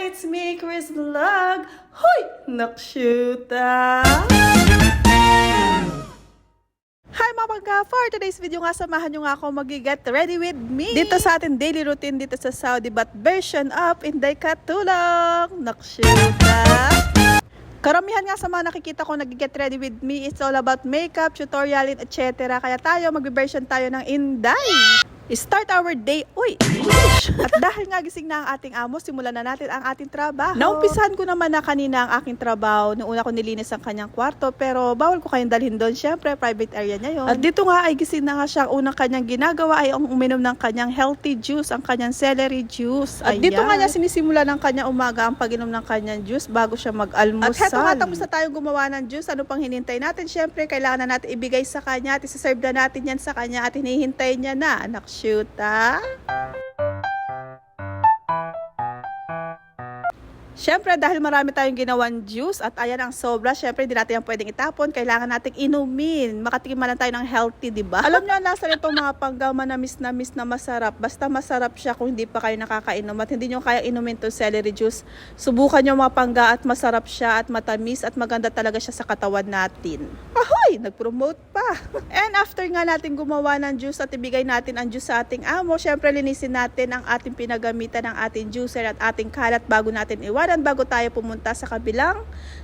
It's me, Chris Vlog. Hoy! Nakshuta! Hi mga pagka! For today's video nga, samahan nyo nga ako mag-get ready with me. Dito sa ating daily routine dito sa Saudi, but version of Inday Katulong. Nakshuta! Karamihan nga sa mga nakikita ko nag-get ready with me, it's all about makeup, tutorial, etc. Kaya tayo, mag-version tayo ng Inday. Start our day. Uy! At dahil nga gising na ang ating amo, simulan na natin ang ating trabaho. Naumpisahan ko naman na kanina ang aking trabaho. Noong una ko nilinis ang kanyang kwarto, pero bawal ko kayong dalhin doon. Siyempre, private area niya yun. At dito nga ay gising na nga siya. Ang unang kanyang ginagawa ay ang uminom ng kanyang healthy juice, ang kanyang celery juice. At dito nga niya sinisimula ng kanyang umaga ang pag-inom ng kanyang juice bago siya mag-almusal. At heto nga, tapos na tayong gumawa ng juice. Ano pang hinintay natin? Siyempre, kailangan na natin ibigay sa kanya at isa-serve na natin yan sa kanya at hinihintay niya na. Anak, shoota. Siyempre, dahil marami tayong ginawang juice at ayan ang sobra, siyempre hindi natin yan pwedeng itapon. Kailangan nating inumin. Makatikiman lang tayo ng healthy, diba? Alam nyo, nasa itong mga panggaw manamis na masarap. Basta masarap siya kung hindi pa kayo nakakainom at hindi nyo kaya inumin itong celery juice. Subukan nyo mga pangga at masarap siya at matamis at maganda talaga siya sa katawan natin. Ahoy! Nag-promote pa! And after nga natin gumawa ng juice at ibigay natin ang juice sa ating amo, siyempre linisin natin ang ating pinagamitan ng ating juicer at ating kalat bago natin iwanan, bago tayo pumunta sa kabilang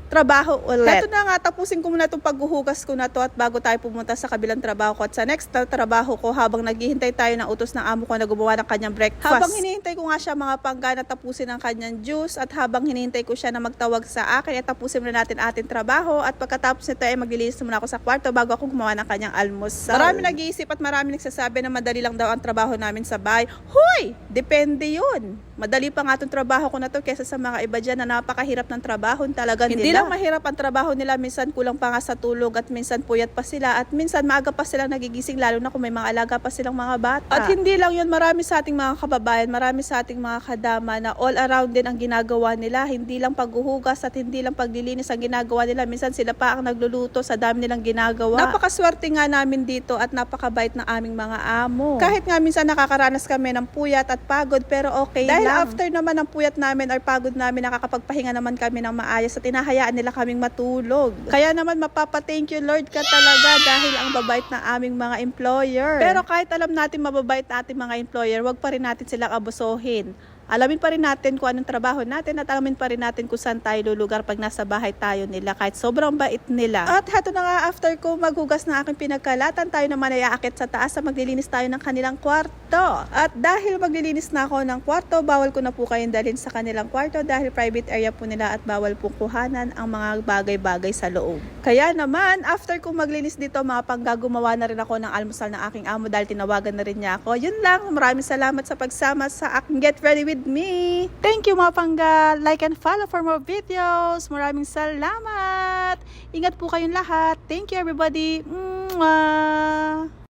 trabaho ulit. Ito na nga, tapusin ko muna itong paghuhugas ko na to at bago tayo pumunta sa kabilang trabaho ko. At sa next trabaho ko, habang naghihintay tayo ng utos ng amo ko na gumawa ng kanyang breakfast. Habang hinihintay ko nga siya mga pangga na tapusin ang kanyang juice at habang hinihintay ko siya na magtawag sa akin, tapusin muna natin ating trabaho at pagkatapos nito ay maglilinis muna ako sa kwarto bago ako gumawa ng kanyang almusal. Marami nag-iisip at marami nagsasabi na madali lang daw ang trabaho namin sa bahay. Hoy! Depende yun. Madali pa nga itong trabaho ko na to kesa sa mga iba dyan na napakahirap ng trabaho talaga nila. Hindi lang mahirap ang trabaho nila, minsan kulang pa nga sa tulog at minsan puyat pa sila at minsan maaga pa silang nagigising lalo na kung may mga alaga pa silang mga bata. At hindi lang yun, marami sa ating mga kababayan, marami sa ating mga kadama na all around din ang ginagawa nila. Hindi lang paghuhugas at hindi lang paglilinis ang ginagawa nila. Minsan sila pa ang nagluluto sa dami nilang ginagawa. Napakaswerte nga namin dito at napakabait ng aming mga amo. Kahit nga minsan nakakaranas kami ng puyat at pagod pero okay dahil lang. After naman ng puyat namin or pagod namin, nakakapagpahinga naman kami ng maayos at tinahayaan nila kaming matulog. Kaya naman mapapa-thank you Lord ka talaga dahil ang babait ng aming mga employer. Pero kahit alam natin mababait na ating mga employer, wag pa rin natin silang abusuhin. Alamin pa rin natin kung anong trabaho natin at alamin pa rin natin kung saan tayo lulugar pag nasa bahay tayo nila kahit sobrang bait nila. At heto na nga, after ko maghugas na aking pinagkalatan, tayo naman ay aakit sa taas at maglilinis tayo ng kanilang kwarto. At dahil maglilinis na ako ng kwarto, bawal ko na po kayong dalhin sa kanilang kwarto dahil private area po nila at bawal pong kuhanan ang mga bagay-bagay sa loob. Kaya naman, after ko maglinis dito, mga panggagawa na rin ako ng almusal ng aking amo dahil tinawagan na rin niya ako. Yun lang, maraming salamat sa pagsama sa aking Get Ready With Me. Thank you mga pangga. Like and follow for more videos. Maraming salamat. Ingat po kayong lahat. Thank you everybody. Mwah!